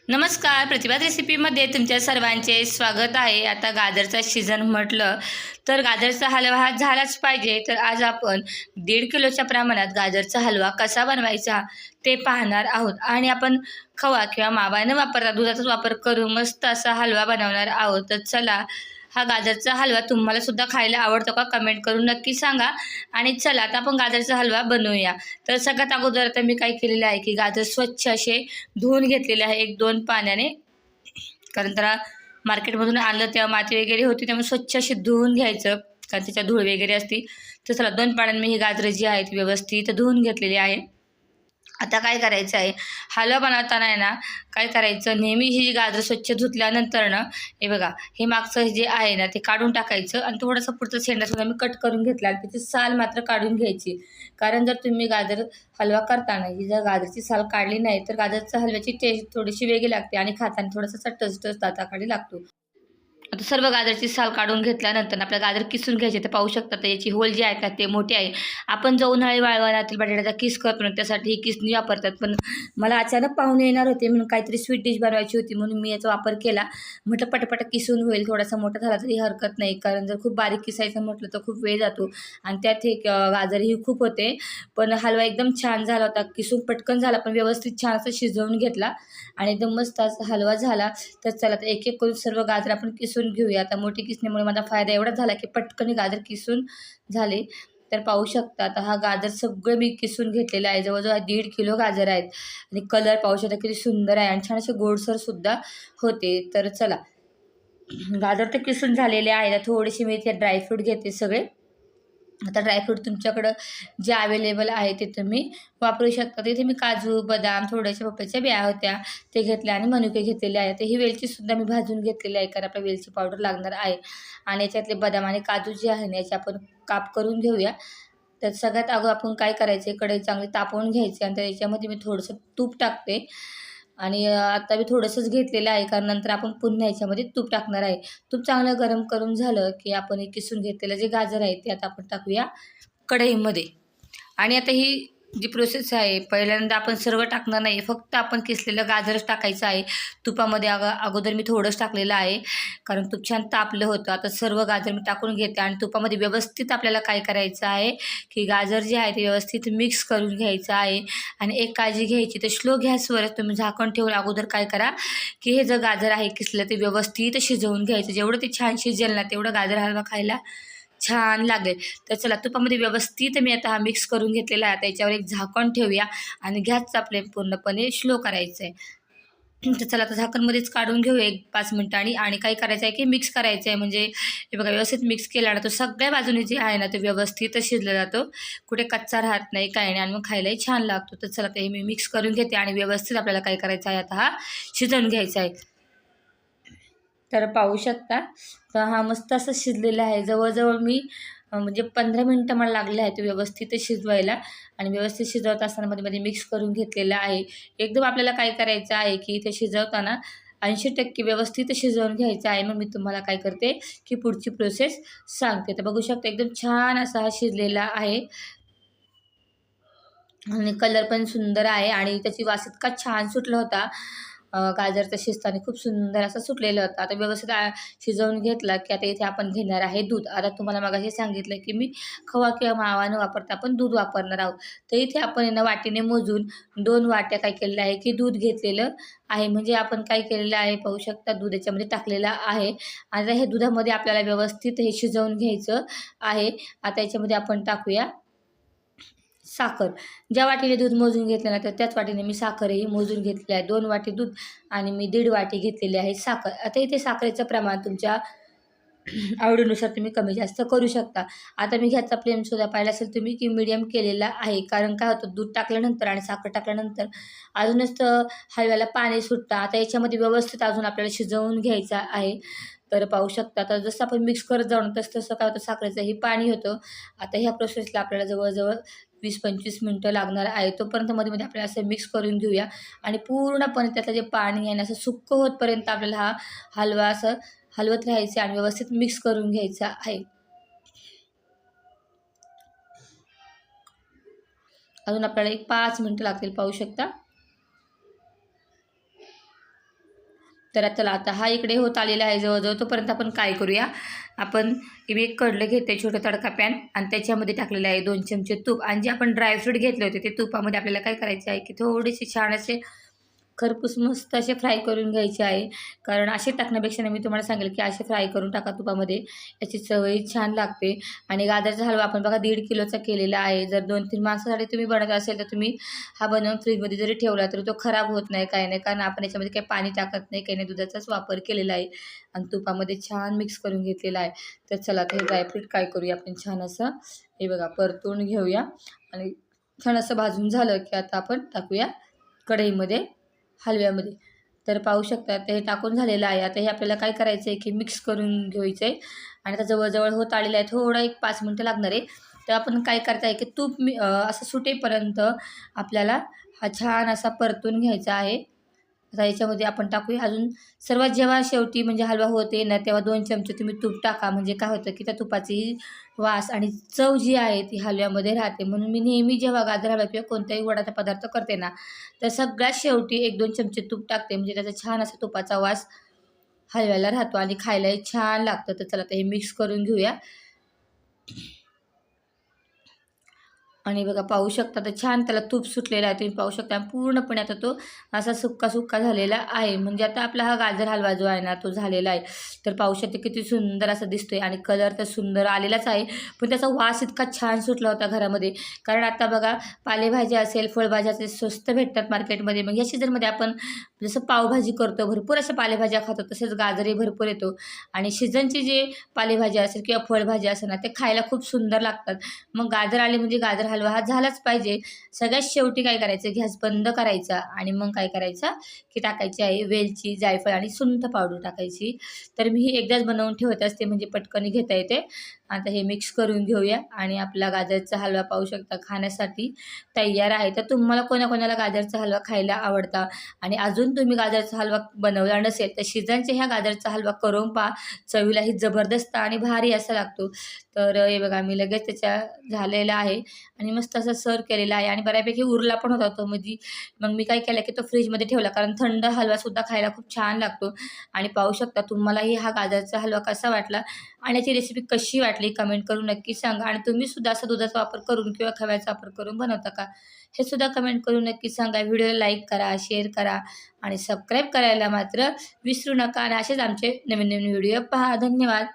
नमस्कार, प्रतिभा रेसिपीमध्ये तुमच्या सर्वांचे स्वागत आहे. आता गाजरचा सीझन म्हटलं तर गाजरचा हलवा हा झालाच पाहिजे. तर आज आपण 1.5 किलोच्या प्रमाणात गाजरचा हलवा कसा बनवायचा ते पाहणार आहोत आणि आपण खवा किंवा मावा न वापरता दुधाचाच वापर करून मस्त असा हलवा बनवणार आहोत. तर चला, हा गाजरचा हलवा तुम्हाला सुद्धा खायला आवडतो का? कमेंट करून नक्की सांगा. आणि चला आता आपण गाजरचा हलवा बनवूया. तर सगळ्यात अगोदर आता मी काय केलेलं आहे की गाजर स्वच्छ असे धुवून घेतलेले आहे 1-2 पाण्याने. कारण त्याला मार्केटमधून आणलं तेव्हा माती वगैरे होती, त्यामुळे स्वच्छ असे धुवून घ्यायचं, कारण त्याच्यात धूळ वगैरे असते. तर चला 2 पाण्याने मी ही गाजरं जी आहेत व्यवस्थित धुवून घेतलेली आहे. आता काय करायचं आहे, हलवा बनवताना आहे ना, काय करायचं, नेहमी ही जी गाजरं स्वच्छ धुतल्यानंतर ना, हे बघा, हे मागचं जे आहे ना ते काढून टाकायचं आणि थोडासा पुढचा शेंडासुद्धा मी कट करून घेतला आणि त्याची साल मात्र काढून घ्यायची. कारण जर तुम्ही गाजर हलवा करताना ही जर गाजरची साल काढली नाही तर गाजरच्या हलव्याची टेस्ट थोडीशी वेगळी लागते आणि खाताना थोडासा टचटच दाताखाली लागतो. आता सर्व गाजरची साल काढून घेतल्यानंतर आपल्या गाजर किसून घ्यायचे. तर पाहू शकता तर याची होल जी आहेत ना ते मोठी आहे. आपण जो उन्हाळी वाळवणातील बटाट्याचा किस करतो ना त्यासाठी ही किसणी वापरतात. पण मला अचानक पाहुणे येणार होते म्हणून काहीतरी स्वीट डिश बनवायची होती म्हणून मी याचा वापर केला. म्हटलं पटापट किसून होईल, थोडासा मोठा झाला तरी हरकत नाही, कारण जर खूप बारीक किसायचं म्हटलं तर खूप वेळ जातो आणि त्यात हे गाजरही खूप होते. पण हलवा एकदम छान झाला होता, किसून पटकन झाला, पण व्यवस्थित छान असं शिजवून घेतला आणि एकदम मस्त असा हलवा झाला. तर चला आता एक एक करून सर्व गाजर आपण किसून घेऊया. आता मोठी किसणीमुळे माझा फायदा एवढाच झाला की पटकन गाजर किसून झाले. तर पाहू शकता आता हा गाजर सगळं मी किसून घेतलेलं आहे. जवळजवळ 1.5 किलो गाजर आहेत आणि कलर पाहू शकता किती सुंदर आहे आणि छान असे गोडसर सुद्धा होते. तर चला, गाजर तर किसून झालेले आहे. थोडीशी मी इथे ड्रायफ्रूट घेते सगळे. आता ड्रायफ्रूट तुमच्याकडं जे अवेलेबल आहे ते तुम्ही वापरू शकता. तिथे मी काजू, बदाम, थोड्याशा पपईच्या बिया होत्या ते घेतल्या आणि मनुके घेतलेले आहेत. तर ही वेलचीसुद्धा मी भाजून घेतलेली आहे, कारण आपल्याला वेलची पावडर लागणार आहे. आणि याच्यातले बदाम आणि काजू जे आहे ना याचे आपण काप करून घेऊया. तर सगळ्यात अगोदर आपण काय करायचं, कढई चांगली तापवून घ्यायची आणि त्याच्यामध्ये मी थोडंसं तूप टाकते. आणि आता मी थोडंसंच घेतलेलं आहे, कारण नंतर आपण पुन्हा याच्यामध्ये तूप टाकणार आहे. तूप चांगलं गरम करून झालं की आपण हे किसून घेतलेलं जे गाजर आहे ते आता आपण टाकूया कढईमध्ये. आणि आता ही जी प्रोसेस आहे, पहिल्यांदा आपण सर्व टाकणार नाही, फक्त आपण किसलेलं गाजरच टाकायचं आहे तुपामध्ये. अगोदर मी थोडंच टाकलेलं आहे, कारण तूप छान तापलं होतं. आता सर्व गाजर मी टाकून घेते आणि तुपामध्ये व्यवस्थित आपल्याला काय करायचं आहे की गाजर जे आहे ते व्यवस्थित मिक्स करून घ्यायचं आहे. आणि एक काळजी घ्यायची, तर स्लो गॅसवरच तुम्ही झाकण ठेवून अगोदर काय करा की हे जर गाजर आहे किसलं ते व्यवस्थित शिजवून घ्यायचं. जेवढं ते छान शिजेल ना तेवढं गाजर हलवा खायला छान लागेल. तर चला, तुपामध्ये व्यवस्थित मी आता हा मिक्स करून घेतलेला आहे. आता याच्यावर एक झाकण ठेवूया आणि गॅसचा फ्लेम पूर्णपणे स्लो करायचा आहे. तर चला आता झाकणमध्येच काढून घेऊया एक 5 मिनिटांनी. आणि काय करायचं आहे की मिक्स करायचं आहे, म्हणजे हे बघा व्यवस्थित मिक्स केला ना तो सगळ्या बाजूने जे आहे ना तो व्यवस्थित शिजला जातो, कुठे कच्चा राहत नाही काही नाही आणि मग खायलाही छान लागतो. तर चला, ते मी मिक्स करून घेते आणि व्यवस्थित आपल्याला काय करायचं आहे, आता हा शिजवून घ्यायचा आहे. तर पाहू शकता तर हा मस्त असं शिजलेला आहे. जवळजवळ मी म्हणजे 15 मिनिटं मला लागले आहेत व्यवस्थित शिजवायला. आणि व्यवस्थित शिजवत असताना मध्ये मध्ये मिक्स करून घेतलेलं आहे. एकदम आपल्याला काय करायचं आहे की इथे शिजवताना 80% व्यवस्थित शिजवून घ्यायचं आहे. मग मी तुम्हाला काय करते की पुढची प्रोसेस सांगते. तर बघू शकता एकदम छान असा हा शिजलेला आहे आणि कलर पण सुंदर आहे आणि त्याची वास इतका छान सुटला होता. गाजरचा शिजताना खूप सुंदर असा सुटलेला होता. आता व्यवस्थित शिजवून घेतला की आता इथे आपण घेणार आहे दूध. आता तुम्हाला मगाशी सांगितलं की मी खवा किंवा मावा न वापरता आपण दूध वापरणार आहोत. तर इथे आपण आहे ना वाटीने मोजून 2 वाट्या काय केलेलं आहे की दूध घेतलेलं आहे. म्हणजे आपण काय केलेलं आहे पाहू शकता, दूध याच्यामध्ये टाकलेलं आहे. आता हे दुधामध्ये आपल्याला व्यवस्थित हे शिजवून घ्यायचं आहे. आता याच्यामध्ये आपण टाकूया साखर. ज्या वाटीने दूध मोजून घेतलं ना तर त्याच वाटीने मी साखरही मोजून घेतली आहे. 2 वाटी दूध आणि मी 1.5 वाटी घेतलेली आहे साखर. आता इथे साखरेचं प्रमाण तुमच्या आवडीनुसार तुम्ही कमी जास्त करू शकता. आता मी ह्याचा फ्लेमसुद्धा पाहिला असेल तुम्ही की मीडियम केलेला आहे. कारण काय होतं, दूध टाकल्यानंतर आणि साखर टाकल्यानंतर अजूनच हलव्याला पाणी सुटतं. आता याच्यामध्ये व्यवस्थित अजून आपल्याला शिजवून घ्यायचा आहे. तर पाहू शकता आता जसं आपण मिक्स करत जाऊ ना तसं तसं काय होतं, साखरेचंही पाणी होतं. आता ह्या प्रोसेसला आपल्याला जवळजवळ 20-25 मिनिटं लागणार आहे. तोपर्यंत मध्ये-मध्ये आपल्याला असं मिक्स करून घेऊया आणि पूर्णपणे त्याचं जे पाणी आहे ना असं सुक्क होतपर्यंत आपल्याला हा हलवा असं हलवत राहायचं आणि व्यवस्थित मिक्स करून घ्यायचा आहे. अजून आपल्याला एक 5 मिनिटं लागतील पाहू शकता. तर चला आता हा इकडे होत आलेला आहे जवळजवळ. तोपर्यंत आपण काय करूया, आपण मी एक कडलं घेते छोटं तडका पॅन आणि त्याच्यामध्ये टाकलेलं आहे 2 चमचे तूप. आणि जे आपण ड्रायफ्रूट घेतले होते ते तुपामध्ये आपल्याला काय करायचे आहे की थोडेसे छान असे खरपूस मस्त असे फ्राय करून घ्यायचे आहे. कारण असे टाकण्यापेक्षा मी तुम्हाला सांगेल की असे फ्राय करून टाका तुपामध्ये, याची चवही छान लागते. आणि गाजरचा हलवा आपण बघा 1.5 किलोचा केलेला आहे. जर 2-3 माणसासाठी तुम्ही बनवत असेल तर तुम्ही हा बनवून फ्रीजमध्ये जरी ठेवला तरी तो खराब होत नाही, काही नाही. कारण आपण याच्यामध्ये काही पाणी टाकत नाही, काही नाही, दुधाचाच वापर केलेला आहे आणि तुपामध्ये छान मिक्स करून घेतलेला आहे. तर चला आता हे ड्रायफ्रूट काय करूया आपण छान असं हे बघा परतून घेऊया. आणि छान असं भाजून झालं की आता आपण टाकूया कढईमध्ये हलव्यामध्ये. तर पाहू शकता आता हे टाकून झालेलं आहे. आता हे आपल्याला काय करायचं आहे की मिक्स करून घ्यायचं आहे. आणि आता जवळजवळ होत आलेलं आहे, थोडं एक 5 मिनटं लागणार आहे. तर आपण काय करता आहे की तूप असं सुटेपर्यंत आपल्याला हा छान असा परतून घ्यायचा आहे. आता याच्यामध्ये आपण टाकूया अजून सर्वात जेव्हा शेवटी म्हणजे हलवा होते ना तेव्हा 2 चमचे तुम्ही तूप टाका. म्हणजे काय होतं की त्या तुपाची वास आणि चव जी आहे ती हलव्यामध्ये राहते. म्हणून मी नेहमी जेव्हा गाजर हलवा किंवा कोणत्याही गोडाचा पदार्थ करते ना, तर सगळ्यात शेवटी 1-2 चमचे तूप टाकते. म्हणजे त्याचा छान असा तुपाचा वास हलव्याला राहतो आणि खायलाही छान लागतं. तर चला आता हे मिक्स करून घेऊया. आणि बघा पाहू शकता तर छान त्याला तूप सुटलेलं आहे. तुम्ही पाहू शकता पूर्णपणे आता तो असा सुक्का झालेला आहे. म्हणजे आता आपला हा गाजर हलवा जो आहे ना तो झालेला आहे. तर पाहू शकते किती सुंदर असा दिसतोय आणि कलर तर सुंदर आलेलाच आहे. पण त्याचा वास इतका छान सुटला होता घरामध्ये. कारण आता बघा पालेभाज्या असेल, फळभाज्या असेल स्वस्त भेटतात मार्केटमध्ये. मग या सीझनमध्ये आपण जसं पावभाजी करतो, भरपूर अशा पालेभाज्या खातो, तसेच गाजरही भरपूर येतो. आणि सीझनची जे पालेभाज्या असेल किंवा फळभाज्या असेल ना ते खायला खूप सुंदर लागतात. मग गाजर आले म्हणजे गाजर हलवा हा झालाच पाहिजे. सगळ्यात शेवटी काय करायचं, गॅस बंद करायचा आणि मग काय करायचा की टाकायची आहे वेलची, जायफळ आणि सुंठ पावडर टाकायची. तर मी ही एकदाच बनवून ठेवत असते म्हणजे पटकन घेता येते. आता हे मिक्स करून घेऊया आणि आपला गाजरचा हलवा पाहू शकता खाण्यासाठी तयार आहे. तर तुम्हाला कोणाकोणाला गाजरचा हलवा खायला आवडता आणि अजून तुम्ही गाजरचा हलवा बनवला नसेल तर सीझनच्या ह्या गाजरचा हलवा करून पहा. चवीलाही जबरदस्त आणि भारी असा लागतो. तर हे बघा मी लगेच त्याच्या झालेला आहे आणि मस्त असं सर्व केलेला आहे आणि बऱ्यापैकी उरला पण होता तो. म्हणजे मग मी काय केलं की तो फ्रीजमध्ये ठेवला, कारण थंड हलवासुद्धा खायला खूप छान लागतो. आणि पाहू शकता तुम्हालाही हा गाजरचा हलवा कसा वाटला आणि याची रेसिपी कशी वाटली कमेंट करून नक्की सांगा. आणि तुम्ही सुद्धा असा दुधाचा वापर करून किंवा खव्याचा वापर करून बनवता का, हे सुद्धा कमेंट करून नक्की सांगा. व्हिडिओला लाईक करा, शेअर करा आणि सबस्क्राईब करायला मात्र विसरू नका. आणि असेच आमचे नवीन नवीन व्हिडिओ पहा. धन्यवाद.